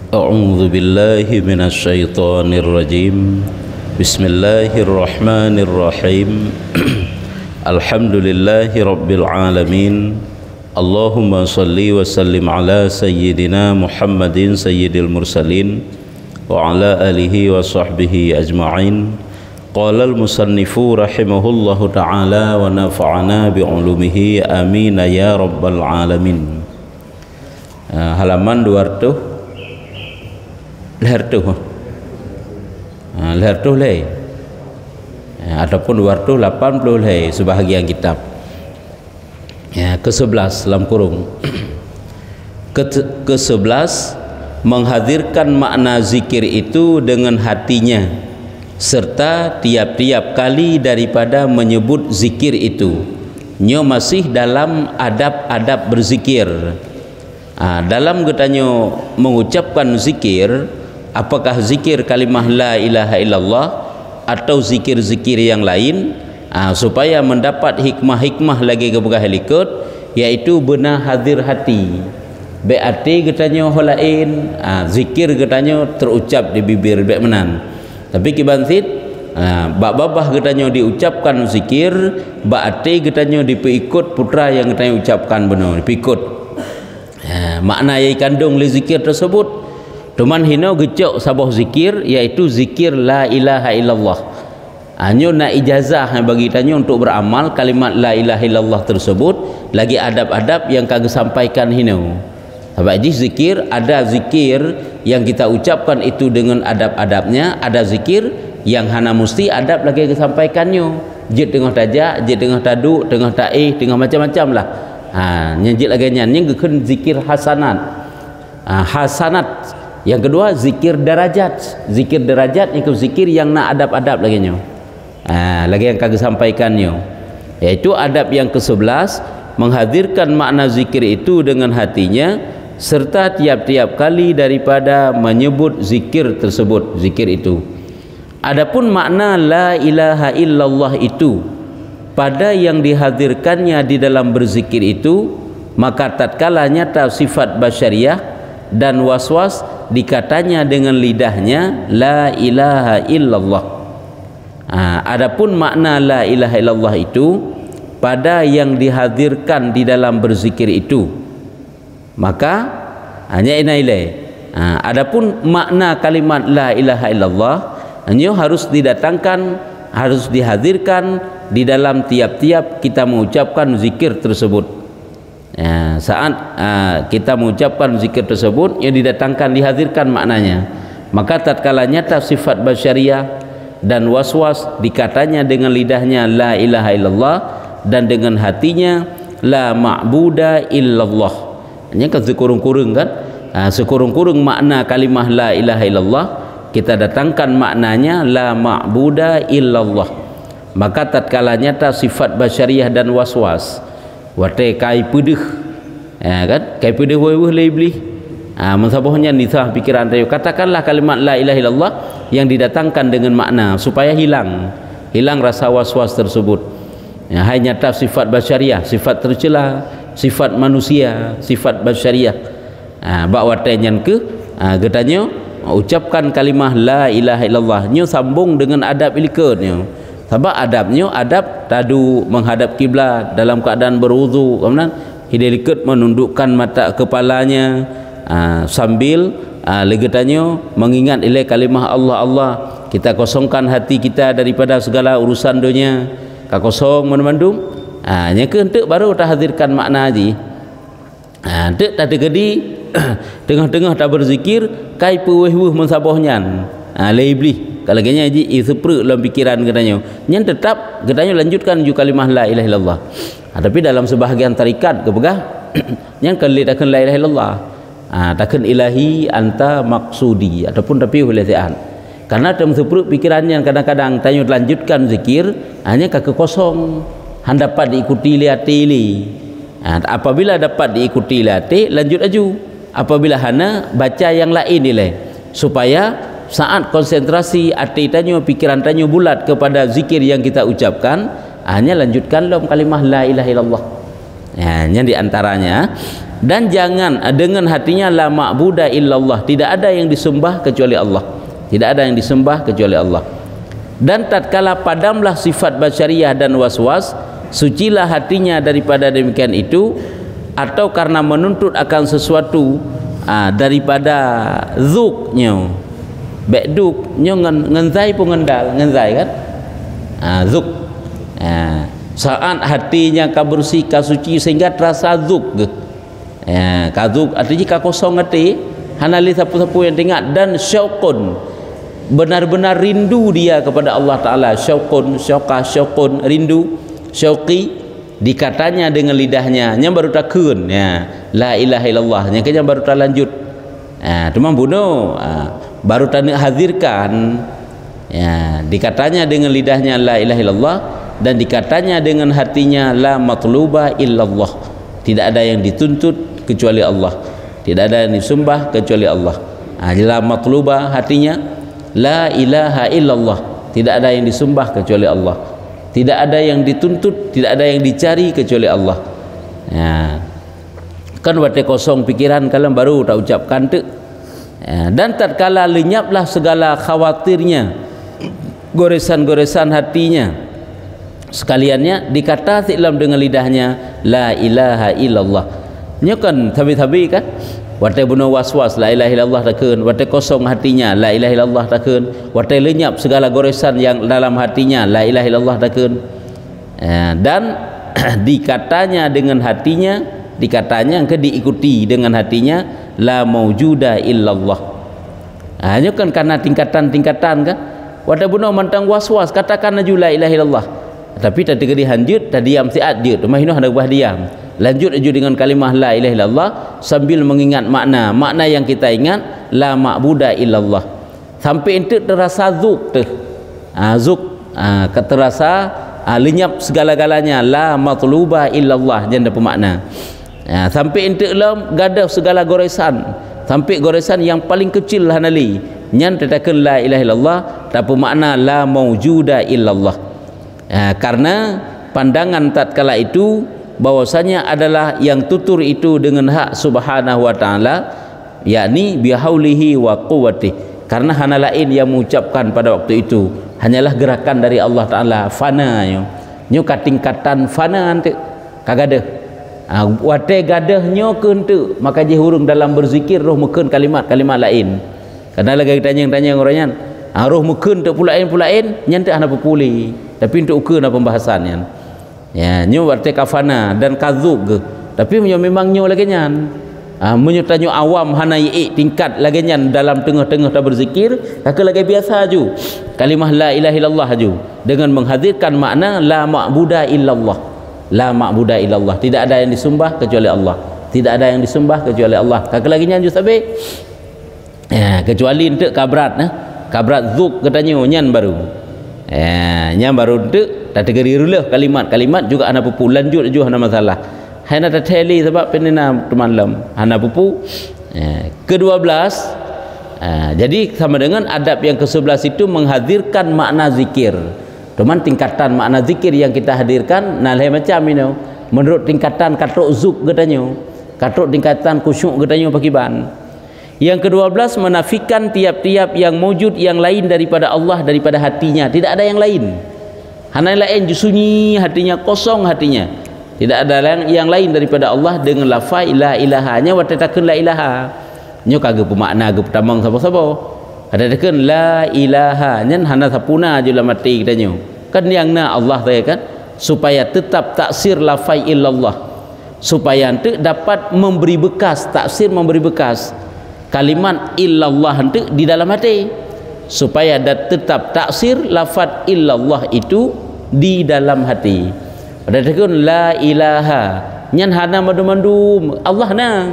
A'udzu billahi minasy syaithanir rajim. Bismillahirrahmanirrahim. Alhamdulillahi rabbil alamin. Allahumma salli wa sallim ala sayyidina Muhammadin sayyidil mursalin wa ala alihi wa sahbihi ajma'in. Qala al-musannifu rahimahullahu ta'ala wa nafa'ana bi'ulumihi amin ya rabbal alamin. Halaman 200 leher tu leh ataupun 280 leh sebahagian kitab ya, ke-11 dalam kurung ke-11 menghadirkan makna zikir itu dengan hatinya serta tiap-tiap kali daripada menyebut zikir itu nyo masih dalam adab-adab berzikir. Dalam katanya mengucapkan zikir, apakah zikir kalimah la ilaha illallah atau zikir-zikir yang lain, supaya mendapat hikmah-hikmah lagi kepada helikot, yaitu benar hadir hati. Berarti katanya hal lain, zikir katanya terucap di bibir baik menan. Tapi kibantit bab-babah katanya diucapkan zikir, berarti katanya dipeikut putra yang katanya ucapkan benar, dipeikut. Makna yang kandung li zikir tersebut cuman hina gecok sabah zikir, iaitu zikir la ilaha illallah. Hanya nak ijazah bagi tanya untuk beramal kalimat la ilaha illallah tersebut, lagi adab-adab yang kagak sampaikan hina. Sebab zikir, ada zikir yang kita ucapkan itu dengan adab-adabnya, ada zikir yang hana mesti adab lagi kesampaikannya. Jid tengah tajak, jid tengah taduk, tengah taih, tengah macam-macam lah. Nyajik lagi nyanyi kekan zikir hasanat. Hasanat. Yang kedua zikir darajat. Zikir darajat itu zikir yang nak adab-adab lagi nyo. Lagi yang kagak sampaikannya. Yaitu adab yang ke-11 menghadirkan makna zikir itu dengan hatinya serta tiap-tiap kali daripada menyebut zikir tersebut, zikir itu. Adapun makna la ilaha illallah itu pada yang dihadirkannya di dalam berzikir itu, maka tatkala nyata sifat basyariah dan waswas dikatanya dengan lidahnya la ilaha illallah. Adapun makna la ilaha illallah itu pada yang dihadirkan di dalam berzikir itu, maka hanya inailai. Adapun makna kalimat la ilaha illallah hanya harus didatangkan, harus dihadirkan di dalam tiap-tiap kita mengucapkan zikir tersebut. Saat kita mengucapkan zikir tersebut yang didatangkan, dihadirkan maknanya, maka tatkala nyata sifat basyariah dan waswas dikatanya dengan lidahnya la ilaha illallah dan dengan hatinya la ma'buda illallah. Hanya kan sekurung-kurung kan, sekurung-kurung makna kalimah la ilaha illallah kita datangkan maknanya la ma'buda illallah. Maka tatkala nyata sifat basyariah dan waswas wate kai pedeh, kan kai pedeh weuh lebih mensabahnya nisah pikiran tayo, katakanlah kalimat la ilaha illallah yang didatangkan dengan makna supaya hilang rasa waswas tersebut. Hanya nyata sifat basyariah, sifat tercela, sifat manusia, sifat basyariah. Bak wate nyan ke getanya ucapkan kalimah la ilaha illallah nyo sambung dengan adab ilikatnya. Sebab adabnya adab tadu menghadap kiblat dalam keadaan berwudu, kemudian hidelikat menundukkan mata kepalanya sambil legetannya mengingat ilai kalimah Allah. Kita kosongkan hati kita daripada segala urusan dunia, kosong menmandung. Nya ke entuk baru tak hadirkan makna haji. Entuk tak tegedi tengah-tengah tak berzikir kai peweh-weh mensabahnya. Laibli kalau ganya haji isepre dalam pikiran katanya nyen tetap katanya lanjutkan ju kalimah la ilaha illallah. Tapi dalam sebahagian tarikat kepegah nyen kali takkan la ilaha illallah, takkan ilahi anta maksudi ataupun tapi hulatian. Karena dalam sepre pikirannya kadang-kadang tanya lanjutkan zikir hanya kaki kosong, dapat diikuti lihatili. Apabila dapat diikuti lihati lanjut aju. Apabila hana baca yang lain nilai supaya saat konsentrasi hati tanya, pikiran tanya bulat kepada zikir yang kita ucapkan, hanya lanjutkan dalam kalimah la ilaha illallah. Yang di antaranya dan jangan dengan hatinya la ma'buda illallah, tidak ada yang disembah kecuali Allah, tidak ada yang disembah kecuali Allah. Dan tatkala padamlah sifat basyariah dan waswas, sucilah hatinya daripada demikian itu, atau karena menuntut akan sesuatu daripada zuknya, beduk nyo ngenzai pun ngendal ngenzai kan, zuk saat hatinya kabersih kasuci sehingga terasa zuk kazuk artinya kosong hati hanali sapu-sapu yang tengok, dan syauqun benar-benar rindu dia kepada Allah Ta'ala. Syauqun, syauqah, syauqun, rindu, syauqi dikatanya dengan lidahnya yang baru takun la ilaha illallah yang kena baru tak lanjut cuma bunuh baru tak nak hadirkan dikatanya dengan lidahnya la ilaha illallah, dan dikatanya dengan hatinya la matluba illallah, tidak ada yang dituntut kecuali Allah, tidak ada yang disembah kecuali Allah. La matluba hatinya la ilaha illallah, tidak ada yang disembah kecuali Allah, tidak ada yang dituntut, tidak ada yang dicari kecuali Allah. Kan waktu kosong pikiran kalian baru tak ucapkan tu. Dan tatkala lenyaplah segala khawatirnya, goresan-goresan hatinya, sekaliannya dikata silam dengan lidahnya la ilaha illallah. Nya kan tabi-tabi kan waktu bunuh waswas la ilaha illallah takun, waktu kosong hatinya la ilaha illallah takun, waktu lenyap segala goresan yang dalam hatinya la ilaha illallah takun. Dan dikatanya dengan hatinya, dikatanya ke diikuti dengan hatinya la maujuda illallah. Hanya kan karena tingkatan-tingkatan kan. Waktu bunuh mantang waswas katakan aju la ilaha illallah, tapi tadi ke dihanjut tadi diam siat je rumah hino hendak buah diam, lanjut aju dengan kalimah la ilaha illallah sambil mengingat makna yang kita ingat la ma'buda illallah, sampai itu terasa zuk tu zuk terasa lenyap segala-galanya la matluba illallah janda pemakna. Sampai itu lah gadah segala goresan, sampai goresan yang paling kecil hanali nyan tetakan la ilaha illallah tapi makna la maujuda illallah. Karena pandangan tatkala itu bahwasanya adalah yang tutur itu dengan hak subhanahu wa ta'ala, yakni bihaulihi wa quwwatih, karena hana lain yang mengucapkan pada waktu itu hanyalah gerakan dari Allah Ta'ala, fana nyo katingkatan fana nanti kagada wate gadahnya kentu, maka je hurung dalam berzikir roh meken kalimat-kalimat lain. Karena lagi tanya orangnya roh meken tu pulain nyantai ana pupuli, tapi untuk ukeun pembahasannya nyo wate kafana dan kazug, tapi memang nyo lagi nyan menyo awam hanai tingkat lagi nyan dalam tengah-tengah tak berzikir kak lagi biasa aju kalimah la ilaha illallah aju dengan menghadirkan makna la ma'buda illallah, la ma'buda illallah, tidak ada yang disembah kecuali Allah, tidak ada yang disembah kecuali Allah. Kak lagi nyan ju sabe kecuali untuk kabrat zuk katanya nyan baru nyan baru untuk tak tegeri rulah kalimat juga ana pupu lanjut aju ana masalah hana tateli sebab penina malam hana pupu ke-12. Jadi sama dengan adab yang ke-11 itu menghadirkan makna zikir. Cuman tingkatan makna zikir yang kita hadirkan nah lain macam ini menurut tingkatan katuk zuk katanya, katuk tingkatan khusyuk katanya pakiban. Yang ke-12 menafikan tiap-tiap yang wujud yang lain daripada Allah, daripada hatinya, tidak ada yang lain. Hana lain sunyi hatinya, kosong hatinya, tidak ada yang lain daripada Allah dengan lafaz la ilaha nya watatakeun la ilaha nyo kageu pemakna ge pertamang sapa-sapa ada tekeun la ilaha nyen hana sapuna je la mati katanya kan yang na Allah saya kan supaya tetap taksir lafaz illallah, supaya ente dapat memberi bekas taksir, memberi bekas kalimat illallah ente di dalam hati, supaya tetap taksir lafaz illallah itu di dalam hati. Pada tekun la ilaha nyan hana mandu-mandu Allah nang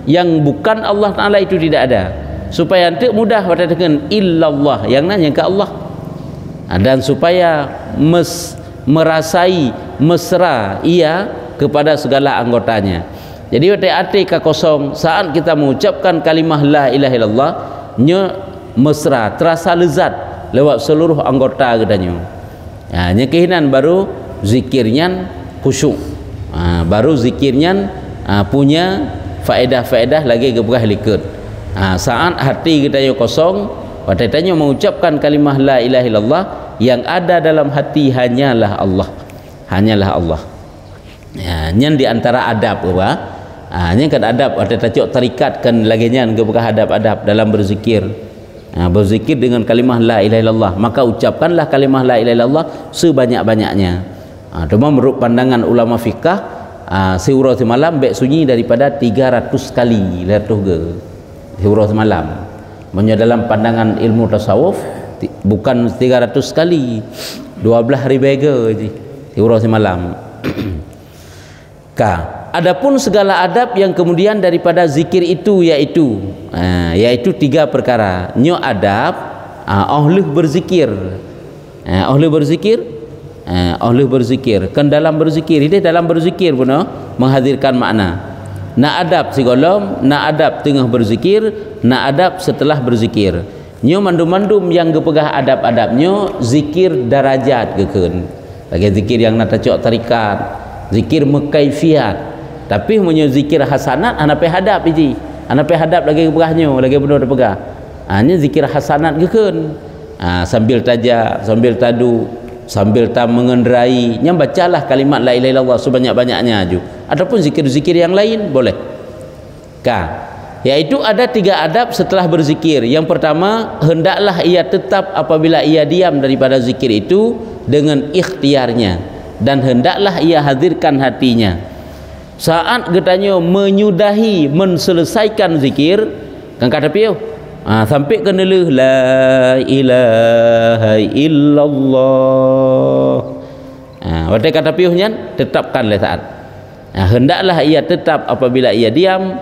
yang bukan Allah Ta'ala itu tidak ada, supaya ente mudah pada tekun illallah yang nanya ke Allah, dan supaya merasai mesra ia kepada segala anggotanya. Jadi hati-hati ka kosong saat kita mengucapkan kalimah la ilaha illallah nya mesra, terasa lezat lewat seluruh anggota gedanya. Nya kehinan baru zikirnya khusyuk, baru zikirnya punya faedah-faedah lagi gebrah likut. Saat hati kita yang kosong, waktu tanya mengucapkan kalimah la ilaha illallah, yang ada dalam hati hanyalah Allah, hanyalah Allah. Yang di antara adab apa? Yang kan adab waktu tajuk tarikat kan lagi nyan gebrah adab-adab dalam berzikir. Berzikir dengan kalimah la ilaha illallah, maka ucapkanlah kalimah la ilaha illallah sebanyak-banyaknya. Cuma menurut pandangan ulama fikah, sehurau semalam baik sunyi daripada 300 kali sehurau semalam. Maksudnya dalam pandangan ilmu tasawuf bukan 300 kali, 12 ribu je sehurau semalam. Adapun segala adab yang kemudian daripada zikir itu yaitu 3 perkara. Nyo adab ahli berzikir. Ahli berzikir kan dalam berzikir dia dalam berzikir pun menghadirkan makna. Nak adab sigolom, nak adab tengah berzikir, nak adab setelah berzikir. Nyo mandum-mandum yang gepegah adab-adabnyo zikir darajat geken. Lagi zikir yang nak tacok tarikat, zikir mekaifiat. Tapi punya zikir hasanat anape hadap iji. Anape hadap lagi gepegahnya, lagi benar pegah. Nya zikir hasanat geken. Sambil tajak, sambil tadu, sambil mengenderai, yang bacalah kalimat la ilaha illallah sebanyak-banyaknya aju. Ataupun zikir-zikir yang lain boleh. Yaitu ada 3 adab setelah berzikir. Yang pertama, hendaklah ia tetap apabila ia diam daripada zikir itu dengan ikhtiarnya, dan hendaklah ia hadirkan hatinya. Saat getanya menyudahi menselesaikan zikir, kan kata piau sampai ke neluh la ilaha illallah. Waktu kata piuhnya tetapkanlah saat. Hendaklah ia tetap apabila ia diam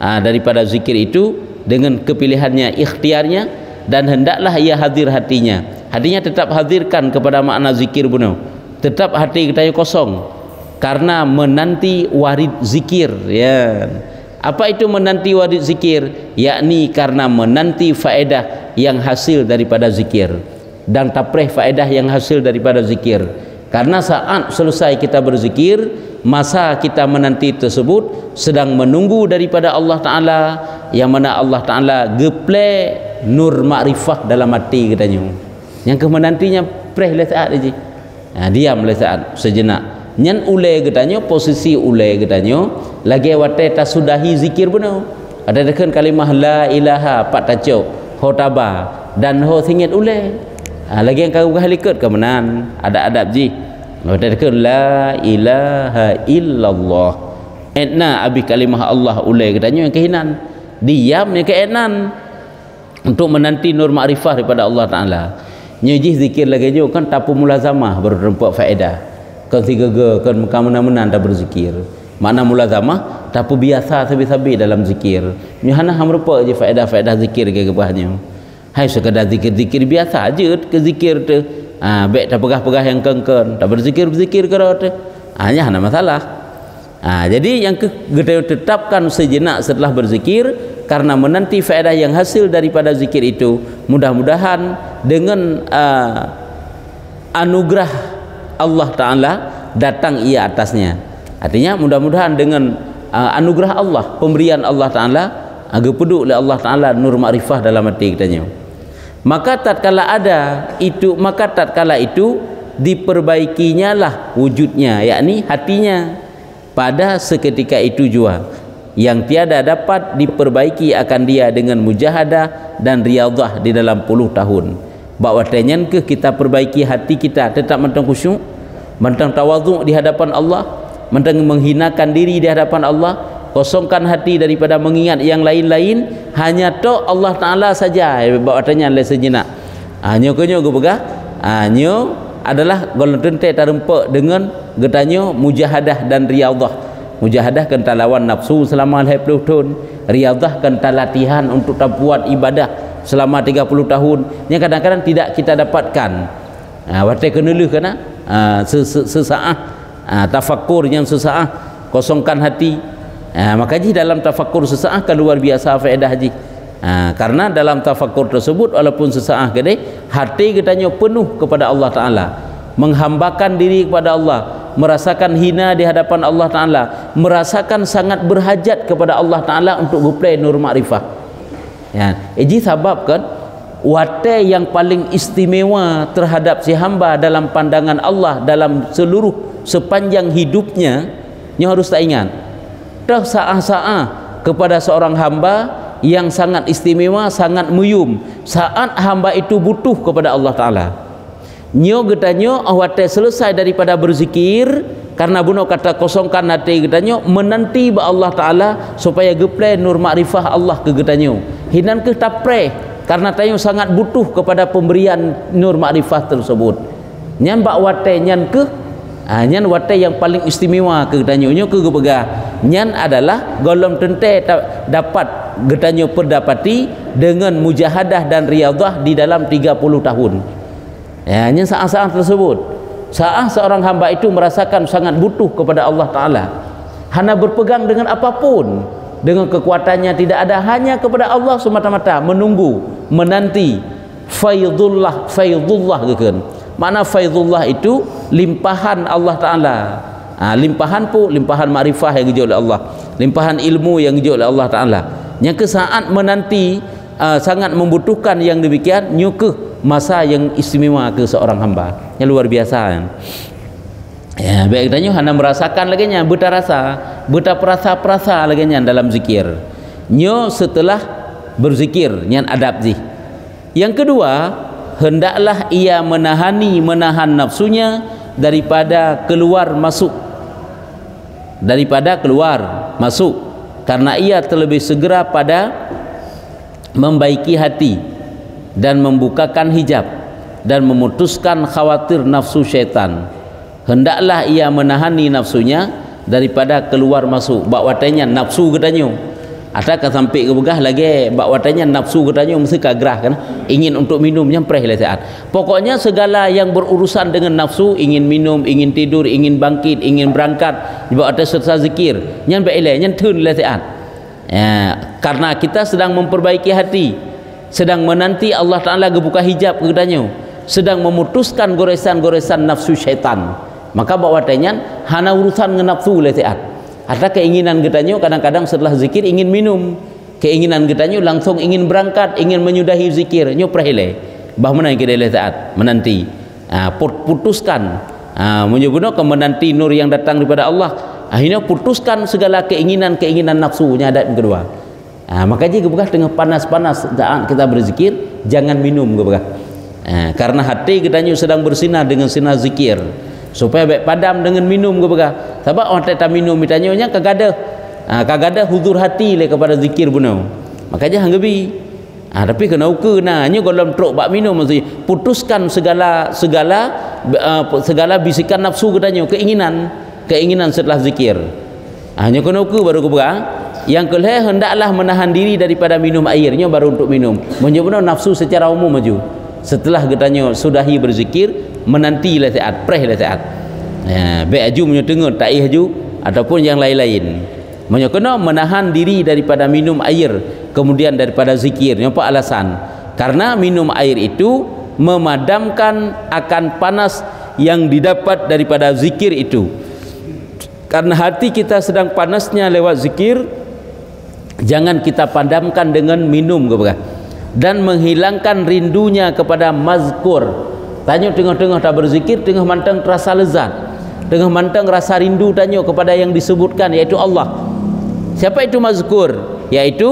daripada zikir itu dengan kepilihannya, ikhtiarnya, dan hendaklah ia hadir hatinya. Hatinya tetap hadirkan kepada makna zikir bunuh. Tetap hati kita kosong karena menanti warid zikir, ya. Apa itu menanti warid zikir? Yakni karena menanti faedah yang hasil daripada zikir, dan tapreh faedah yang hasil daripada zikir. Karena saat selesai kita berzikir, masa kita menanti tersebut sedang menunggu daripada Allah Ta'ala, yang mana Allah Ta'ala geple nur ma'rifah dalam hati katanya. Yang kemenantinya preh le saat aja. Diam le saat sejenak. Nyan ulai katanya, posisi ulai katanya lagi wate ta sudahi zikir benar. Ada dekan kalimah la ilaha pak tacuk khotaba dan ho singit ulai. Lagi yang kau halikut ke menan ada adab ji. Wate dekan la ilaha illallah. Etna abi kalimah Allah ulai katanya yang kehinan. Diam yang keenan untuk menanti nur makrifah daripada Allah Taala. Nyejih zikir lagi jo kan tapu mulazamah baru rempak faedah. Kan tiga kan muka-mena anda berzikir. Makna mulazamah tapu biasa sabi-sabi dalam zikir. Nyuhana hamrupa je faedah-faedah zikir ke gebahnya. Hai sekadar zikir-zikir biasa aja ke zikir tu. Baik tak pegah-pegah yang kengken, tak berzikir-berzikir ke tu. Nya hana masalah. Jadi yang kita tetapkan sejenak setelah berzikir karena menanti faedah yang hasil daripada zikir itu. Mudah-mudahan dengan anugerah Allah Ta'ala datang ia atasnya. Artinya mudah-mudahan dengan anugerah Allah, pemberian Allah Ta'ala, agak peduk oleh Allah Ta'ala nur makrifah dalam hati kitanya. Maka tatkala itu diperbaikinya lah wujudnya, yakni hatinya pada seketika itu jua, yang tiada dapat diperbaiki akan dia dengan mujahadah dan riyadhah di dalam puluh tahun. Bahawa tenyan ke kita perbaiki hati kita tetap mentang khusyuk, mentang tawaduk di hadapan Allah, mentang menghinakan diri di hadapan Allah, kosongkan hati daripada mengingat yang lain-lain, hanya tok Allah Ta'ala saja. Bahawa tenyan le sejenak. Nyo kenyo go begah. Nyo adalah golon tente tarempak dengan getanyo mujahadah dan riyadhah. Mujahadah kan lawan nafsu selama 20 tahun, riyadhah kan latihan untuk buat ibadah selama 30 tahun yang kadang-kadang tidak kita dapatkan. Waktu kenuluh kena sesaat tafakkur yang sesaat kosongkan hati. Makanya dalam tafakkur sesaat kan luar biasa faedah haji. Karena dalam tafakkur tersebut walaupun sesaat gede, hati kitanya penuh kepada Allah Ta'ala, menghambakan diri kepada Allah, merasakan hina di hadapan Allah Ta'ala, merasakan sangat berhajat kepada Allah Ta'ala untuk guplai nur makrifah. Ya, ini sebab kan watai yang paling istimewa terhadap si hamba dalam pandangan Allah dalam seluruh sepanjang hidupnya, nya harus tak ingat dah saat-saat kepada seorang hamba yang sangat istimewa, sangat muyum, saat hamba itu butuh kepada Allah Ta'ala. Nyo getanyo awate selesai daripada berzikir, karena buno kata kosongkan hati getanyo menanti ba Allah Ta'ala supaya geplai nur makrifah Allah ke getanyo. Hinan ke tapre karena tayo sangat butuh kepada pemberian nur makrifah tersebut. Nyan ba wate nyan ke nyan wate yang paling istimewa ke getanyo nyo ke gebegah. Nyan adalah golom tente dapat getanyo perdapati dengan mujahadah dan riadah di dalam 30 tahun. Ya, hanya saat-saat tersebut, saat seorang hamba itu merasakan sangat butuh kepada Allah Ta'ala, hanya berpegang dengan apapun, dengan kekuatannya tidak ada, hanya kepada Allah semata-mata, menunggu, menanti faidullah. Faidullah gitu. Makna faidullah itu limpahan Allah Ta'ala. Limpahan pun limpahan makrifah yang dijauh oleh Allah, limpahan ilmu yang dijauh oleh Allah Ta'ala. Yang ke saat menanti sangat membutuhkan yang demikian, nyukuh masa yang istimewa ke seorang hamba yang luar biasa. Ya, baik tanya hanya merasakan lagi nya, buta rasa, buta perasa lagi nya dalam zikir. Nyo setelah berzikir nyan adab zih. Yang kedua, hendaklah ia menahan nafsunya daripada keluar masuk, karena ia terlebih segera pada membaiki hati dan membukakan hijab dan memutuskan khawatir nafsu syaitan. Hendaklah ia menahani nafsunya daripada keluar masuk. Bak watanya nafsu getanyo, adakah sampai ke begah lagi bak watanya nafsu getanyo mesti kagrah kan, ingin untuk minum nyampreh lah saat. Pokoknya segala yang berurusan dengan nafsu, ingin minum, ingin tidur, ingin bangkit, ingin berangkat, bak atas serta zikir nyan baik eleh nyan tun lah saat. Ya, karena kita sedang memperbaiki hati, sedang menanti Allah Ta'ala gebuka hijab kedanyo, sedang memutuskan goresan-goresan nafsu syaitan, maka bawatanya hana urusan dengan nafsu letiat. Ada keinginan gedanyo kadang-kadang setelah zikir ingin minum, keinginan gedanyo langsung ingin berangkat, ingin menyudahi zikir, nyo prahile bah mana yang kita letiat menanti, putuskan menyebutnya ke menanti nur yang datang daripada Allah. Akhirnya putuskan segala keinginan nafsunya ada yang kedua. Makanya gebegah tengah panas-panas saat kita berzikir jangan minum gebegah. Karena hati kita sedang bersinar dengan sinar zikir, supaya baik padam dengan minum gebegah. Sebab orang tak minum mitanyonya kagada huzur hati le kepada zikir bunau. Makanya hanggebi. Tapi kena ukur nyo golom truk bak minum mesti putuskan segala bisikan nafsu kedanyo, keinginan setelah zikir. Hanya kena ukur baru gebegah. Yang kelih hendaklah menahan diri daripada minum airnya baru untuk minum. Menyebutnya nafsu secara umum maju. Setelah getanyo sudahi berzikir, menanti lah saat, preh lah saat. Baik aju menyetengut, tak aju ataupun yang lain-lain. Menyebutnya menahan diri daripada minum air, kemudian daripada zikir. Apa alasan? Karena minum air itu memadamkan akan panas yang didapat daripada zikir itu. Karena hati kita sedang panasnya lewat zikir, jangan kita padamkan dengan minum dan menghilangkan rindunya kepada mazkur. Tanya tengah-tengah tak berzikir, tengah mantang terasa lezat, tengah mantang rasa rindu tanya kepada yang disebutkan, yaitu Allah. Siapa itu mazkur? Yaitu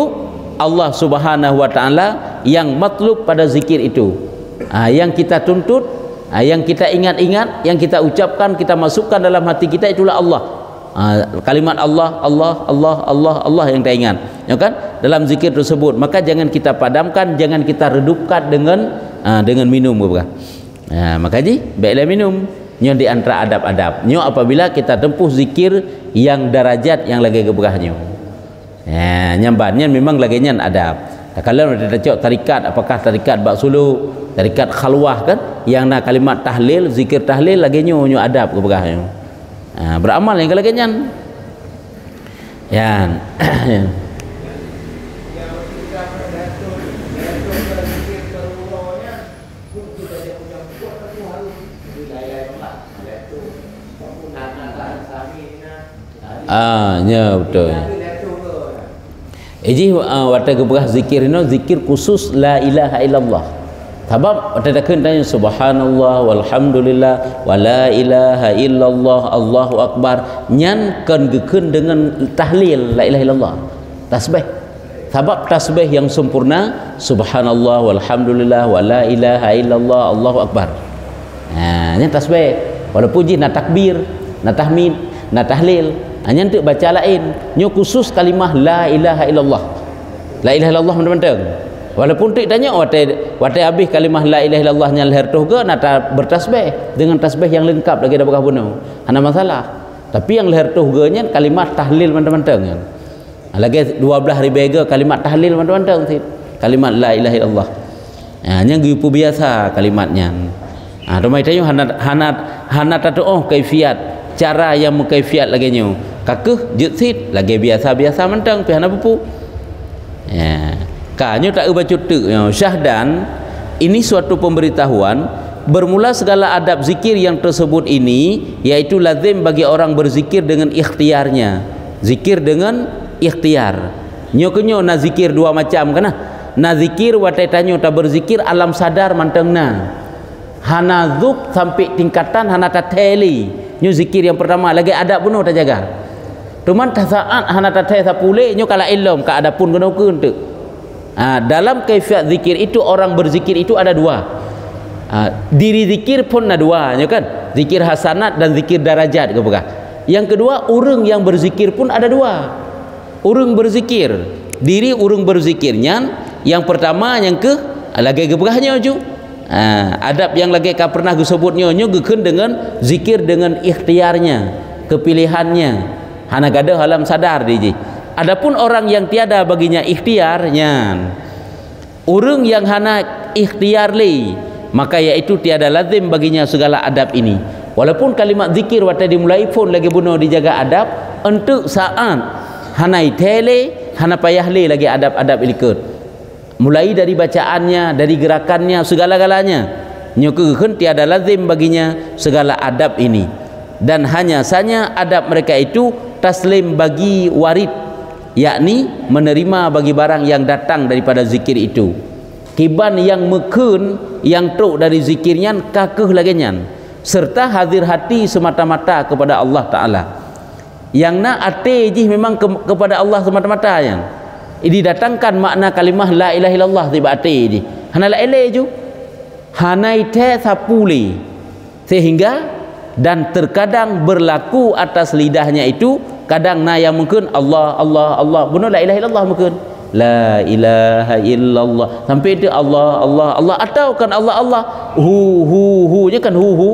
Allah Subhanahu wa Ta'ala yang matlub pada zikir itu. Yang kita tuntut, yang kita ingat-ingat, yang kita ucapkan, kita masukkan dalam hati kita, itulah Allah. Kalimat Allah, Allah, Allah, Allah, Allah yang kita ingat, ya kan? Dalam zikir tersebut, maka jangan kita padamkan, jangan kita redupkan dengan minum, bukan? Maka baiklah minum. Nyo di antara adab-adab. Nyo apabila kita tempuh zikir yang darajat yang lagi gebegahnya. Nyambannya memang lagi nyan adab. Kalau ada cok tarikat, apakah tarikat bak sulu, tarikat khalwah kan, yang nak kalimat tahlil, zikir tahlil lagi nyo adab gebegahnya. Beramal yang kalaganya ya. nya betul. Jadi wata geberah zikir ini zikir khusus la ilaha illallah. Sebab wata takkan tanya subhanallah walhamdulillah wa la ilaha illallah Allahu akbar nyan kan gekeun dengan tahlil la ilaha illallah. Tasbih. Sebab tasbih yang sempurna subhanallah walhamdulillah wa la ilaha illallah Allahu akbar. Nyan tasbih. Walaupun je nak takbir, nak tahmid, nak tahlil, hanya untuk baca lain. Nyo khusus kalimah la ilaha illallah. La ilaha illallah teman-teman. Walaupun tu tanya watai habis kalimah la ilaha illallah nya lahir tu ke nak bertasbih dengan tasbih yang lengkap lagi dah berkah bunuh. Hana masalah. Tapi yang lahir tu ke nya kalimat tahlil teman-teman. Lagi 12,000 kalimat tahlil teman-teman. Kalimat la ilaha illallah. Nya gipu biasa kalimatnya. Domai tanya hana tatu kaifiat cara yang mukaifiat lagi nyo. Kakeh jutsit lagi biasa-biasa mentang pi hana pupu. Kanyo tak baca tu syahdan ini suatu pemberitahuan bermula segala adab zikir yang tersebut ini yaitu lazim bagi orang berzikir dengan ikhtiarnya. Zikir dengan ikhtiar. Nyo kenyo na zikir dua macam kana. Na zikir watai tanyo ta berzikir alam sadar mantengna. Hana zuk sampai tingkatan hana tateli. Nyo zikir yang pertama lagi adab bunuh tak jaga. Cuman saat hana tatai sapule nyo kala ilm ka adab pun kena ukun tu. Dalam kaifiat zikir itu orang berzikir itu ada dua. Diri zikir pun ada dua, ya kan? Zikir hasanat dan zikir darajat ke bukan? Yang kedua, orang yang berzikir pun ada dua. Orang berzikir, diri orang berzikirnya. Yang pertama, yang ke lagi geberahnya ju. Adab yang lagi kau pernah disebutnya nyo geken dengan zikir dengan ikhtiarnya, kepilihannya. Hana gada halam sadar DJ. Adapun orang yang tiada baginya ikhtiarnya, orang yang hana ikhtiar li, maka yaitu tiada lazim baginya segala adab ini. Walaupun kalimat zikir waktu dimulai pun lagi bunuh dijaga adab, untuk saat hana itele, hana payah li lagi adab-adab ilikut. Mulai dari bacaannya, dari gerakannya, segala-galanya. Nyukuhun tiada lazim baginya segala adab ini. Dan hanya saja adab mereka itu taslim bagi warid, yakni menerima bagi barang yang datang daripada zikir itu. Kiban yang mekun yang truk dari zikirnya kakeh laginya, serta hadir hati semata-mata kepada Allah Ta'ala. Yang nak ate je memang kepada Allah semata-mata yang didatangkan makna kalimah la ilaha illallah tiba ate je. Hana la ele ju. Hana ite sapuli. Sehingga dan terkadang berlaku atas lidahnya itu kadang na yang mungkin Allah Allah Allah bunuh la ilaha illallah mungkin la ilaha illallah sampai itu Allah Allah Allah atau kan Allah Allah hu nya kan hu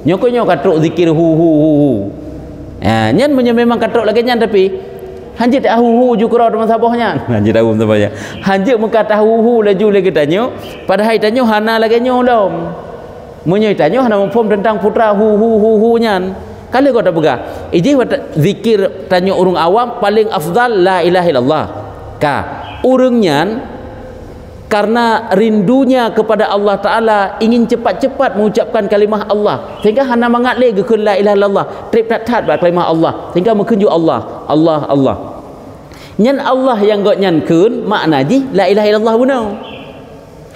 nyoko katruk zikir hu nyan memang katruk lagi nyan tapi hanjit hu jukra teman sabahnya hanjit tahu sabahnya hanjit muka tahu hu laju lagi tanyo padahal tanyo hana lagi nyolom munyo tanyo hana mempom tentang putra hu nyan kali kau tak begah iji zikir tanyo urung awam paling afdal la ilaha illallah ka urungnya karena rindunya kepada Allah Ta'ala ingin cepat-cepat mengucapkan kalimah Allah sehingga hana mangatle gekun la ilaha illallah trip tat bak kalimah Allah sehingga menkunju Allah Allah Allah nyan Allah yang gak nyan kun makna ji la ilaha illallah bunau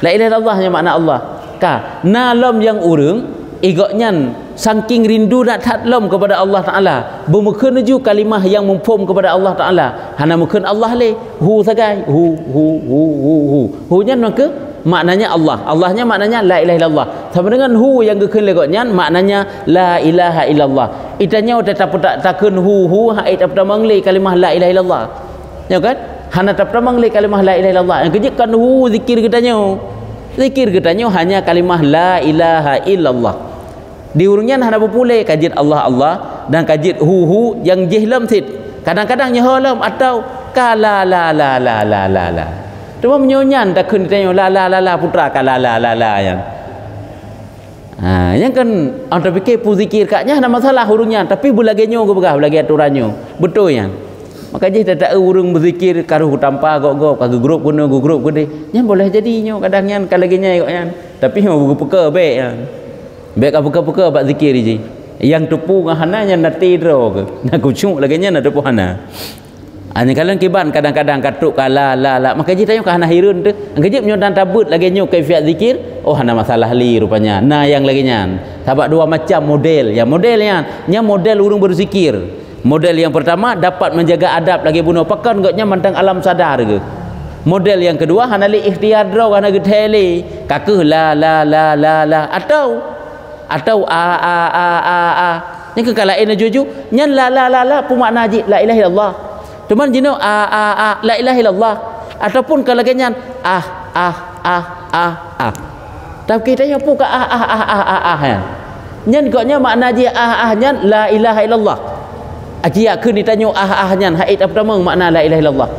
la ilaha illallah nya makna Allah ka nalom yang urung igak nyan saking rindu nak tatlom kepada Allah Ta'ala bermukun ju kalimah yang mempom kepada Allah Ta'ala hana mukun Allah le hu sagai hu nyan maka maknanya Allah Allahnya maknanya la ilaha illallah sama dengan hu yang gekun le gak nyan maknanya la ilaha illallah itanya tetap takun hu hai tetap mangli kalimah la ilaha illallah ya kan hana tetap mangli kalimah la ilaha illallah yang kejekan hu zikir kitanya hanya kalimah la ilaha illallah. Di urungnya hana berpulai kajit Allah Allah dan kajit hu yang jihlam sit. Kadang-kadang nyahalam atau kala la. Cuma menyonyan tak kun tanya la putra kala la yang. Yang kan anda fikir pu zikir kaknya ada masalah urungnya tapi bulagenyo ke begah bulagi aturannya. Betul yang. Maka je tak urung berzikir karuh tanpa gok ke grup guna grup gede. Yang boleh jadinya kadang yang kalaginya ikut yang. Tapi mau buku peka baik yang. Baik apa-apa buat zikir je. yang tupu ngah hana nya nati dro ke na kucuk lagi nya na tupu hana ani kalian kiban kadang-kadang katuk kala la maka ji tanya ke hana hirun tu angkejip nyo dan tabut lagi nyo kaifiat zikir oh hana masalah li rupanya nah yang lagi nya sabak dua macam model ya modelnya nya model urung berzikir. Model yang pertama dapat menjaga adab lagi bunuh pakan gaknya mantang alam sadar ke. Model yang kedua hana li ikhtiar draw hana geteli kakeh la atau a ni ke kala ina juju nyan la pu makna ji la ilaha illallah cuman jino a la ilaha illallah ataupun kalau kenyan tapi kita pu ka nyan koknya makna ji nyan la ilaha illallah aji aku ditanya nyan haid apa pertama makna la ilaha illallah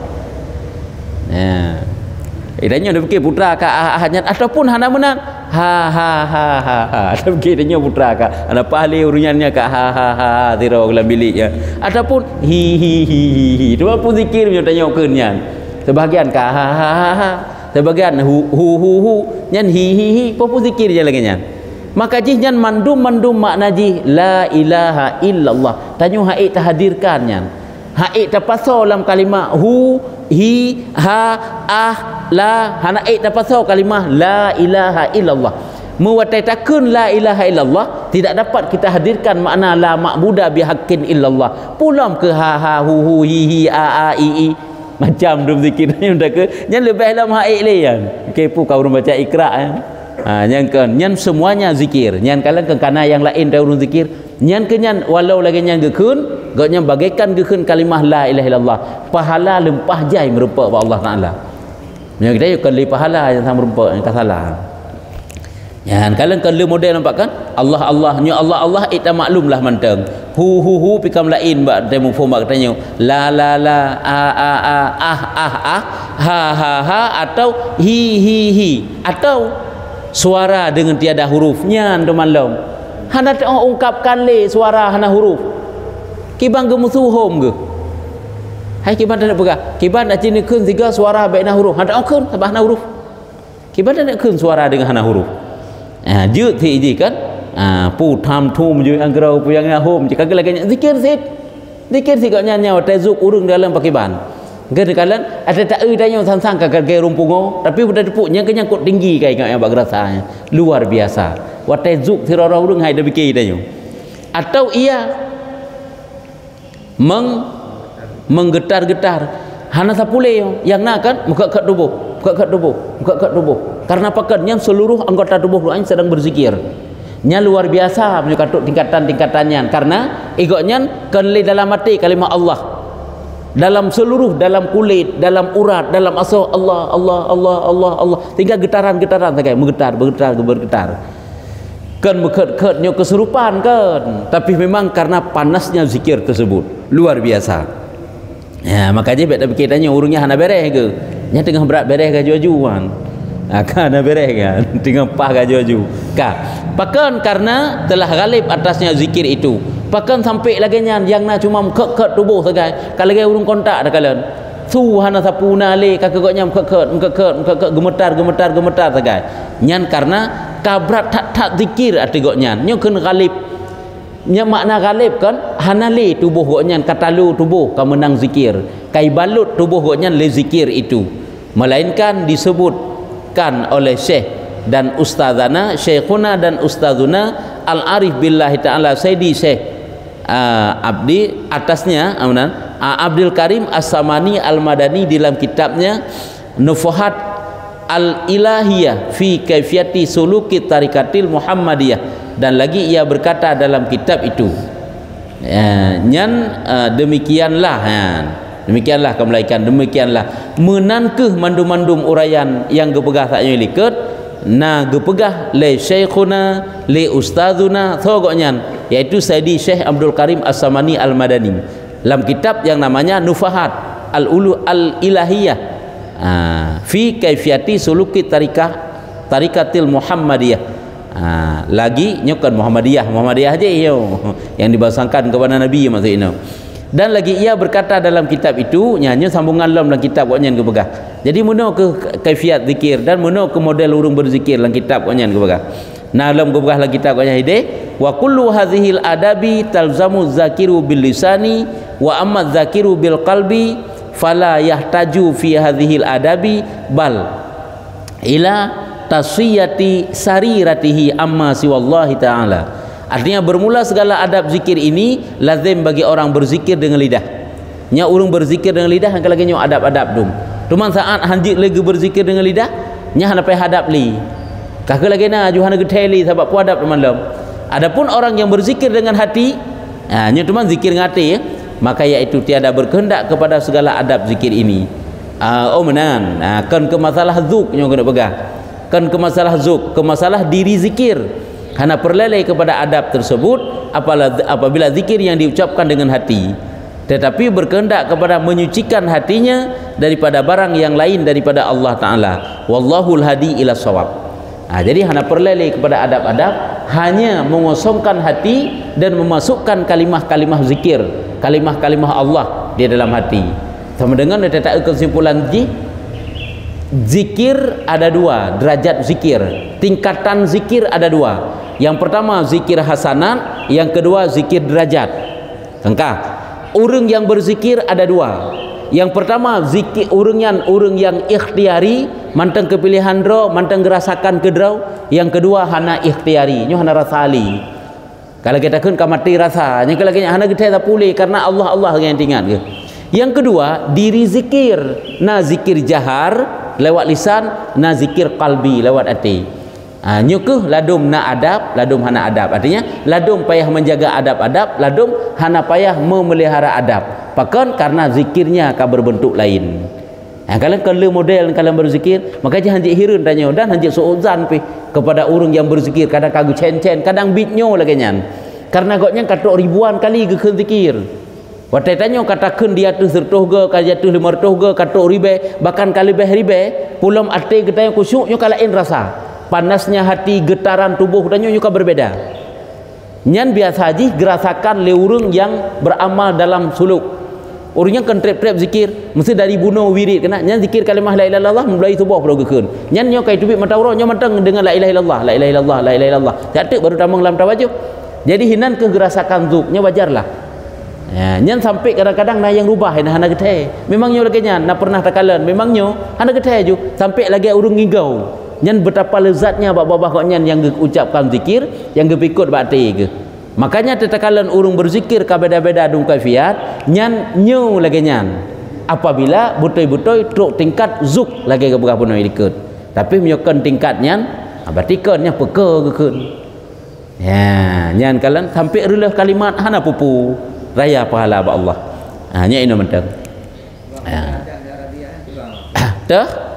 idanya dah fikir putra ka nyan ataupun hana menan dah fikir dia putra ka ana pahli urunyannya ka tira dalam bilik ya ataupun hi tu pun zikir punya tanya ke nyan sebahagian ka sebahagian hu nyan hi pun zikir je lagi nyan maka jih nyan mandum makna jih la ilaha illallah tanya haid tahdirkan nyan haid terpasal dalam kalimah hu hi la hana terpasal kalimah la ilaha illallah muwattatakun la ilaha illallah tidak dapat kita hadirkan makna la ma'buda bihaqqin illallah pulam ke hu hi i macam dum zikir ni dah ke yang lebih dalam haid lain kepo kau orang baca ikra yang kan nyan semuanya zikir nyan kalian ke kana yang lain dah urung zikir nyan kenyan walau lagi nyan gekun gaknya bagaikan gekun kalimah la ilaha illallah pahala lempah jai merupa Allah Taala yang kita yuk kali pahala yang sama merupa yang salah yang kalian kali model nampak kan Allah nya Allah ita maklumlah manteng hu pikam lain ba demo form katanya la atau hi atau suara dengan tiada hurufnya ndo malam hana ungkapkan le suara hana huruf kibang gemusuhom ge hai kiban tak pegah kiban dak cini keun tiga suara baina huruf hana keun sabah hana huruf kiban tak keun suara dengan hana huruf jeut thi ji kan pu tham thum ju anggrau pu yang hom jika lagi zikir sit gak nyanya tazuk urung dalam pakiban kadang-kadang ada tak tanya sang kagak rumpungo tapi udah depuknya kenyangkut tinggi kayak yang bak rasanya luar biasa watezuk tirara urung hai dah fikir tanya atau ia menggetar-getar hana sapule yang nak kan muka kat tubuh karena pakatnya seluruh anggota tubuh doanya sedang berzikir nya luar biasa punya katuk tingkatan-tingkatannya karena igoknya kenli dalam hati kalimah Allah dalam seluruh dalam kulit dalam urat dalam asal Allah tinggal getaran-getaran saja bergetar kan berket-ketnya keserupan kan tapi memang karena panasnya zikir tersebut luar biasa ya makanya bedak fikir tanya urungnya hana beres ke nya tengah berat beres ke jujuan kan hana beres kan tengah pah ke juju ka pakan karena telah galib atasnya zikir itu pakan sampai lagi yang nak cuma meket tubuh saja kalau lagi urung kontak dah kalian su hana sapuna le kakaknya meket gemetar saja nyan karena kabrat tak zikir atigoknya nyo kena galib nya makna galib kan hana le tubuh goknya katalu tubuh ka menang zikir kai balut tubuh goknya le zikir itu melainkan disebutkan oleh syekh dan ustazana syekhuna dan ustazuna al-arif billahi ta'ala sayyidi syekh Abdi atasnya Abdul Karim As-Samani Al-Madani dalam kitabnya Nufuhat Al-Ilahiyah fi Kaifiyati Suluki Tarikatil Muhammadiyah dan lagi ia berkata dalam kitab itu demikianlah kemlaikan demikianlah menankeh mandum-mandum uraian yang gepegah saknya liket na gepegah le syekhuna le ustazuna thogoknya yaitu Sayyidi Syekh Abdul Karim As-Samani Al-Madani dalam kitab yang namanya Nufahat Al-Ulu Al-Ilahiyah fi Kaifiyati Suluki Tarikatil Muhammadiyah lagi nyokan Muhammadiyah aja yang dibahasakan kepada Nabi maksudnya dan lagi ia berkata dalam kitab itu nyanyi sambungan dalam kitab waknya ke begah jadi meno ke kaifiat zikir dan meno ke model urung berzikir dalam kitab waknya ke begah Nah dalam gubah lagi kitab kau hide wa kullu hadhil adabi talzamu zakiru bil lisani wa amma zakiru bil qalbi fala yahtaju fi hadhil adabi bal ila tasfiyati sariratihi amma siwallahi ta'ala. Artinya bermula segala adab zikir ini lazim bagi orang berzikir dengan lidah. Nya urang berzikir dengan lidah hangka lagi nyo adab-adab dum. Tuman saat hanjit lagi berzikir dengan lidah nya hana pai hadap li. Kah lagi na juhana geteli sebab pu adab malam. Adapun orang yang berzikir dengan hati, nya tuman zikir ngati ya, maka iaitu tiada berkehendak kepada segala adab zikir ini. Oh menan. Kan ke masalah zuk nyo kena pegang. Kan ke masalah zuk, ke masalah diri zikir. Hana perlelai kepada adab tersebut apabila zikir yang diucapkan dengan hati, tetapi berkehendak kepada menyucikan hatinya daripada barang yang lain daripada Allah Ta'ala. Wallahul hadi ila shawab. Jadi hana perlelai kepada adab-adab, hanya mengosongkan hati dan memasukkan kalimah-kalimah zikir, kalimah-kalimah Allah di dalam hati. Sama dengan letak kesimpulan zikir ada dua, derajat zikir, tingkatan zikir ada dua. Yang pertama zikir hasanat, yang kedua zikir derajat. Sangka orang yang berzikir ada dua. Yang pertama zikir urang yang ikhtiari, mantang kepilihan dro, mantang gerasakan ke dro. Yang kedua hana ikhtiari, nyo hana rasali. Kalau kita kun kamati rasa, nya kalau hana kita tak pulih karena Allah yang ingat ke. Yang kedua diri zikir, na zikir jahar lewat lisan, na zikir qalbi lewat hati. Nyukuh ladum na adab, ladum hana adab. Artinya ladum payah menjaga adab-adab, ladum hana payah memelihara adab. Pakan karena zikirnya akan berbentuk lain. Kalau model kalau berzikir, maka jangan hanjik hirun tanya dan hanjik suuzan pi kepada orang yang berzikir, kadang kagu cen-cen, kadang bitnyo lagi nyan. Karena goknya katok ribuan kali ke zikir. Watai tanya katakan dia tu sertuh ke, kaja tu 500 ke, katok ribe, bahkan kali ribe, pulam ate kita yang kusyuknya kalain rasa. Panasnya hati, getaran tubuh dan nyuka berbeda. Nyan biasa haji gerasakan le urang yang beramal dalam suluk. Urang kan trep-trep zikir mesti dari bunuh wirid kena nyan zikir kalimah la ilaha illallah mulai tubuh pergekeun. Nyan nyo kai tubik matauro nyo mantang dengan la ilaha illallah, la ilaha illallah, la ilaha illallah. Catek baru tamang dalam tawajuh. Jadi hinan ke gerasakan zuknya wajarlah. Ya, nyan sampai kadang-kadang na yang rubah hana geteh. Memang nyo lagi nyan na pernah takalan, memang nyo hana geteh ju sampai lagi urang ngigau. Nyan betapa lezatnya babah kok nyan yang ucapkan zikir yang gepikut bakti ke. Makanya tetakalan urung berzikir kabeda-beda dung kaifiat nyan nyu lagi nyan. Apabila betul-betul truk tingkat zuk lagi ke berapa noi ikut. Tapi menyokan tingkat nyan berarti kennya peka keun. Ya, nyan kalan sampai reulah kalimat hana pupu raya pahala ba Allah. Nya ino mentang. Ya. Tah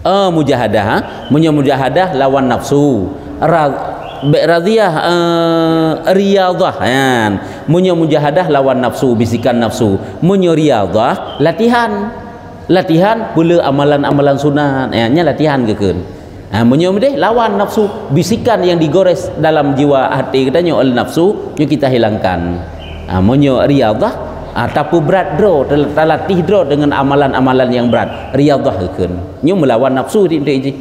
mujahadah, mujahadah lawan nafsu. Radiyah riyadhah kan. Mujahadah lawan nafsu, bisikan nafsu. Riyadhah latihan. Latihan pula amalan-amalan sunat. Nya latihan keun. Deh lawan nafsu, bisikan yang digores dalam jiwa hati kita nyo nafsu, nyo kita hilangkan. Riyadhah tapi berat dro, terlatih dro dengan amalan-amalan yang berat. Riyadhah keun. Nyo melawan nafsu di ji.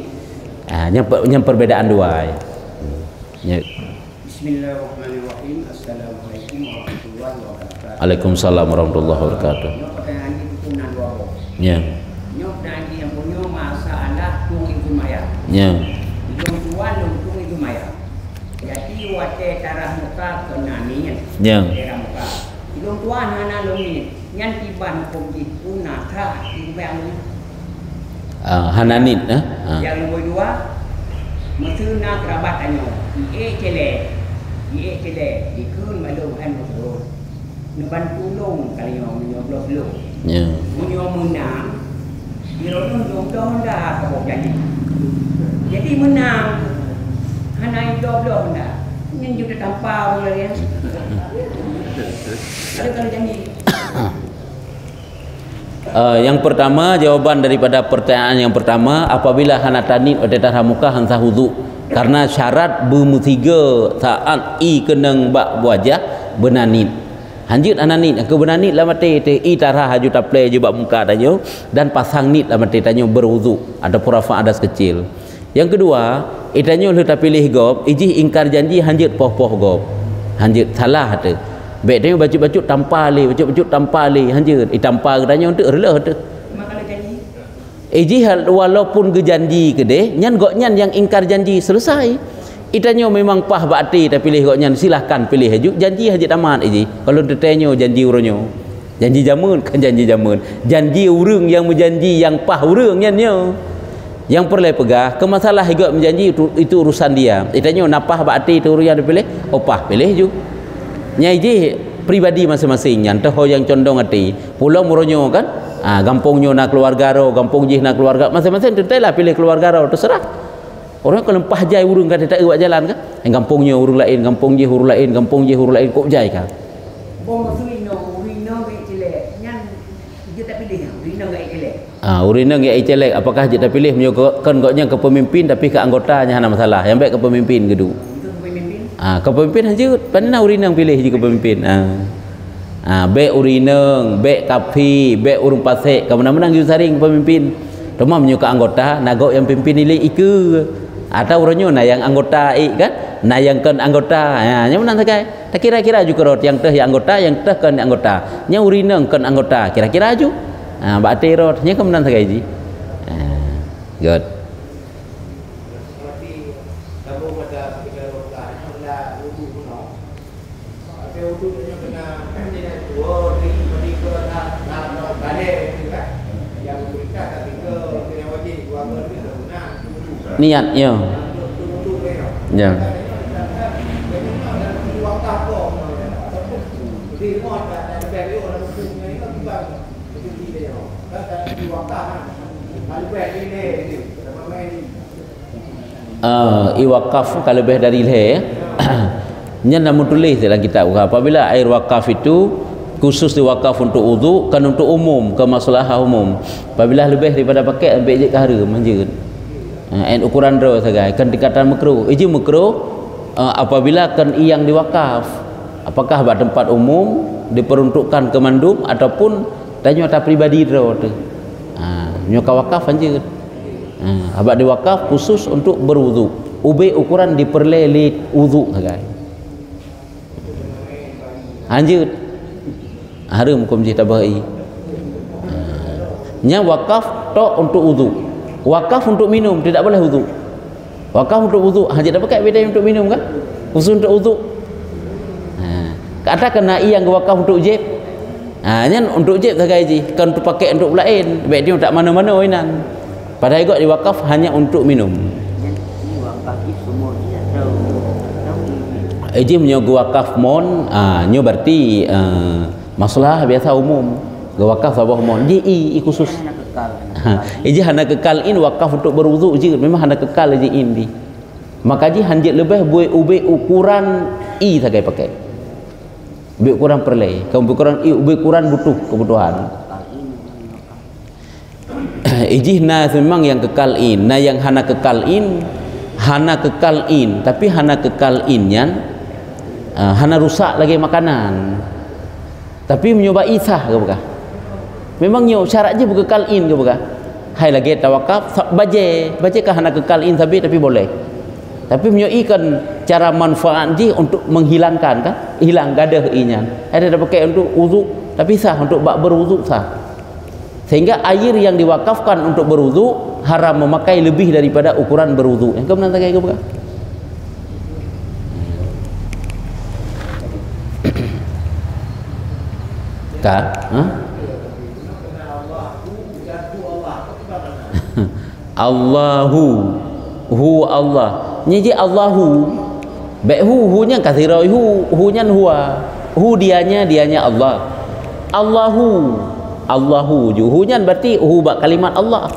Yang perbedaan dua. Ya. Bismillahirrahmanirrahim. Assalamualaikum warahmatullahi wabarakatuh. Waalaikumsalam warahmatullahi wabarakatuh. Nyo pertanyaan itu punan dua. Ya. Nyo nanti yang punya masalah tung itu maya. Ya. Yang tuan tung itu maya. Jadi wate tarah muka kenanian. Ya. Tarah muka. Yang tuan hana longi nyan tiban kogi puna tra itu bang. Hananit Yang nombor dua mesti nak kerabat anyo. Cele dikun malu kan motor. Nebantu long kali yo blok lo. Ya. Munyo menang. Dirono dong dah kabok jadi menang. Hana doblo dah. Nyen juga tampau lagi. Ada kali janji. Yang pertama, jawaban daripada pertanyaan yang pertama, apabila hana tanit wadatan muka hansa hudu, karena syarat bermutiga saat i kenang bak wajah benanit. Hanjut ananit ke benanit lah mati i tarah haju taple je bak muka tanyo dan pasang nit lah mati tanyo berwudu. Ada purafa adas kecil. Yang kedua, itanya lu tak pilih gop, iji ingkar janji hanjut poh-poh gop. Hanjut salah tu. Baik tanya bacut-bacut tanpa le, bacut-bacut tanpa le hanjut. Tanpa katanya untuk rela tu. Makalah janji. Iji walaupun ke janji ke deh, nyan gok nyan yang ingkar janji selesai. Itanya memang pah bakti tak pilih gok nyan, silahkan pilih haju. Janji haji tamat iji. Kalau tetenya janji uronyo. Janji jamun kan janji jamun. Janji urang yang berjanji yang pah urang nyannya. Yang perlu pegah ke masalah juga menjanji itu urusan dia. Itanya napah bakti tu yang dipilih, opah pilih ju. Nyai je pribadi masing-masing yang tahu yang condong hati. Pulau muronyo kan, gampungnya nak keluarga ro, gampung je nak keluarga masing-masing tetailah pilih keluarga ro terserah. Orang kalau empah jai urang kan tak buat jalan kan. Gampungnya urang lain, gampung je hurung lain, gampung je hurung lain kok jai kan. Bom Rino ke celek. Nyan dia tak pilih Rino ke celek. Urina ngai celek apakah dia pilih menyokong goknya ke pemimpin tapi ke anggotanya hana masalah. Yang baik ke pemimpin gedu. Itu pemimpin. Ke pemimpin hanjut. Panna urina pilih je ke pemimpin. Baik urina, baik kapi, baik urung pasek, ke mana-mana gitu saring pemimpin. Cuma menyokong anggota, nagok yang pimpin nilai iku. Atau urunyo na yang anggota kan? Na yang kan anggota. Nya menang sakai. Tak kira-kira juga rot yang teh yang anggota, yang teh kan anggota. Nya urina kan anggota. Kira-kira aju. Bakti rot nya kemenan sakai ji. Good. Niatnya. Ya. Iwakaf kalau lebih dari leh nya namun tulis dalam kitab apabila air wakaf itu khusus diwakaf untuk wudu kan untuk umum ke masalah umum apabila lebih daripada pakai ambil je kahara manjut ukuran ro sagai kan dikatakan makruh iji makruh apabila kan yang diwakaf apakah buat tempat umum diperuntukkan ke mandum ataupun tanya atas pribadi ro tu nyoka wakaf anjut abad diwakaf khusus untuk berwudu ube ukuran diperlelit wudu sagai anjut harum hukum jih tabai nya wakaf tok untuk wudu wakaf untuk minum tidak boleh wudu wakaf untuk wudu hanya dah pakai beda untuk minum kan khusus untuk wudu kata kena yang wakaf untuk jeb nya untuk jeb sagai ji kan untuk pakai untuk lain baik dia tak mana-mana oinan padahal juga diwakaf hanya untuk minum Iji menyogo wakaf mon nyo berarti masalah biasa umum wakaf sabah mon ji khusus iji hana kekal in wakaf untuk berwudu ji memang hana kekal ji in di maka ji hanjit lebih buat ube ukuran sagai pakai ube ukuran perlay kamu ukuran ube ukuran butuh kebutuhan iji na memang yang kekal in na yang hana kekal in tapi hana kekal in yan hana rusak lagi makanan tapi mencoba isah ke bukan memang nyo syarat je berkekal in ke bukan hai lagi tawakaf baje kah hana kekal in tapi boleh tapi menyo ikan cara manfaat je untuk menghilangkan kan hilang gadah inya ada pakai untuk wudu tapi sah untuk bak berwudu sah sehingga air yang diwakafkan untuk berwudu haram memakai lebih daripada ukuran berwudu yang kemudian tak ke bukan Allahu hu Allah nyi Allahu baik hu nya kathira hu nya huwa hu dianya Allah Allahu ju hu nya berarti hu bak kalimat Allah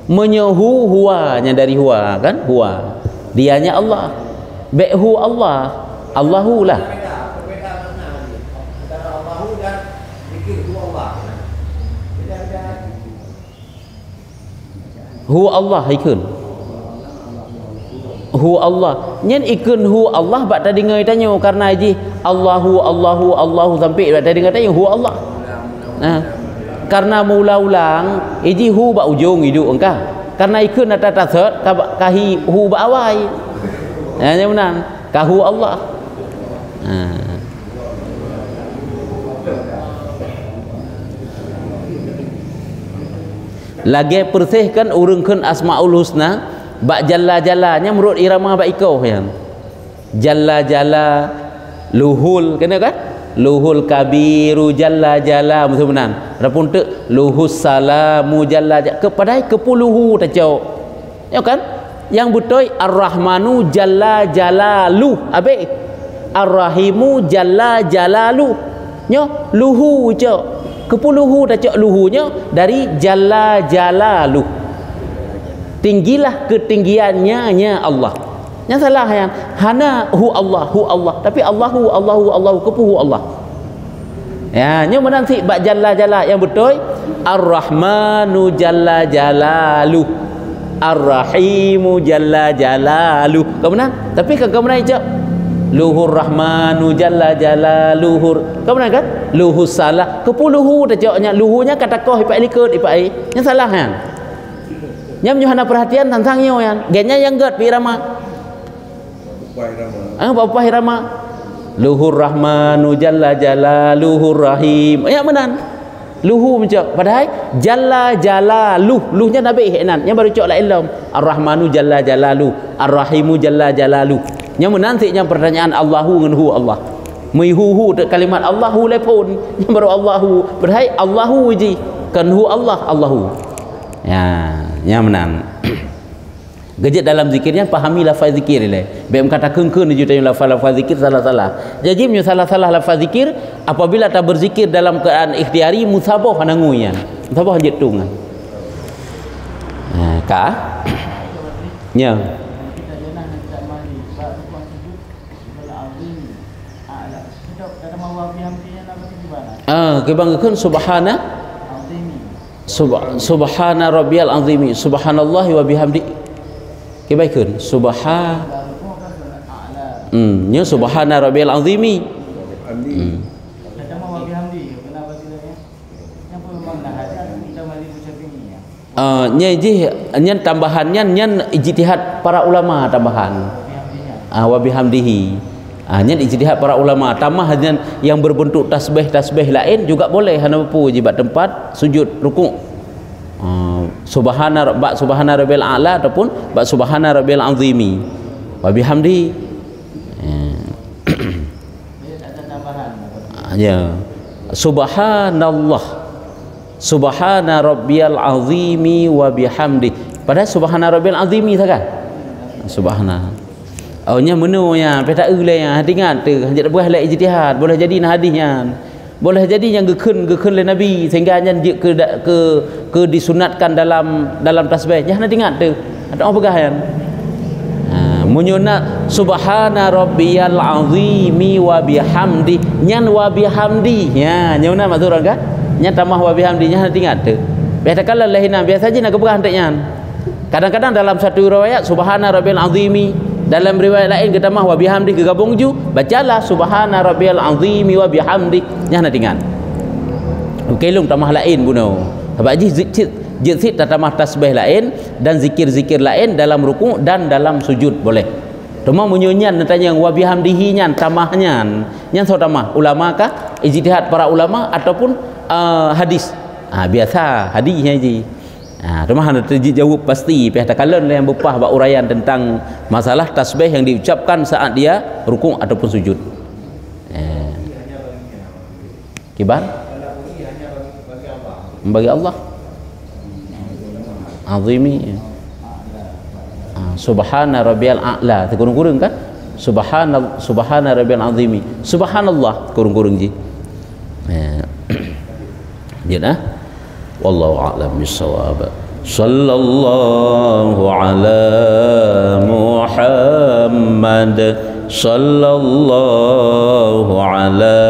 menyehu huwa nya dari huwa kan huwa dianya Allah baik hu Allah Allahu lah hu Allah ikun hu Allah nyen ikun hu Allah bak tadi ngai tanya karena ji Allahu sampai bak tadi ngai tanya hu Allah karena mula ulang iji hu bak ujung hidup engkau karena ikut nata tasat kahi hu bawai. Ya benar. Kahu Allah. Lagi persihkan urungkan asmaul husna bak jalla-jallanya menurut irama bak ikau yang jalla-jalla luhul kena kan luhul kabiru jalla-jalla benar adapun tu luhus salamu jalla-jalla kepada kepuluhu tajau ya kan yang betul ar-rahmanu jalla-jalalu abe ar-rahimu jalla-jalalu nyo luhu je kepuluhu dah cak luhunya dari jalla jalaluh tinggilah ketinggiannya Allah yang salah yang hana hu Allah tapi Allahu kepuhu Allah ya nya menanti bak jalla jala yang betul ar-rahmanu jalla jalaluh ar-rahimu jalla jalaluh kau benar tapi kau benar cak luhur rahmanu jalla jalaluhur kau benar kan luhur salah kepuluhu dah jawabnya luhunya kata kau ipak likut ipak ai yang salah kan nyam johana perhatian tentangnya yang gennya yang gad pirama bapa irama luhur rahmanu jalla jalaluhur rahim ya benar luhu macam padahal jalla jalaluh nya nabi ihnan yang baru cok la ilm ar-rahmanu jalla jalalu ar-rahimu jalla jalalu yang menantinya pertanyaan Allahu dengan hu Allah mihuhu kalimat Allahu lepun yang baru Allahu berhai Allahu ji kan hu Allahu ya yang menang gejat dalam zikirnya pahami lafaz zikir le bem kata keun-keun ju tanya lafaz zikir salah-salah jadi nyu salah-salah lafaz zikir apabila tak berzikir dalam keadaan ikhtiari musabah nanguyan musabah jetungan ka nya kebanggakan subhana rabbiyal azimi subhanallahi wa bihamdi kebaikan nya subhana rabbiyal azimi nya nya tambahannya nya ijtihad para ulama tambahan wa bihamdihi hanya ijtihad para ulama tambah hanya yang berbentuk tasbih lain juga boleh hana mampu jibat tempat sujud rukuk subhana rabbil a'la ataupun subhana rabbil azimi wa bihamdi ya subhanallah subhana rabbil azimi wa bihamdi pada subhana rabbil azimi saja subhana nya menunya peta ulai yang ingat tu hanya buah la ijtihad boleh jadi nah hadisnya boleh jadi yang gekun le nabi sehingga nya dia ke disunatkan dalam tasbih nya ingat tu ada apa pegahan menyunat subhana rabbiyal azimi wa bihamdi nyan wa bihamdi nya nyuna maksud orang kan nya tambah wa bihamdi nya ingat tu biasa kalau lahina biasa je nak kepegahan tak nyan kadang-kadang dalam satu riwayat subhana rabbil azimi dalam riwayat lain kita mah wa bihamdi gabung ju bacalah subhana rabbiyal azimi wa bihamdi nya nak ingat kelung tamah lain buno sebab jizit tamah tasbih lain dan zikir-zikir lain dalam ruku dan dalam sujud boleh cuma menyunyan tanya wa bihamdihi nyan tamahnya nyan so tamah ulama kah ijtihad para ulama ataupun hadis biasa hadisnya ji rumah anda terjawab pasti pihak takalun yang bupah buat uraian tentang masalah tasbih yang diucapkan saat dia rukuk ataupun sujud kibar bagi Allah azimi subhana rabbiyal a'la kurung-kurung kan subhana rabbiyal azimi subhanallah kurung-kurung ji ya wallahu a'lam bissawab sallallahu ala Muhammad sallallahu ala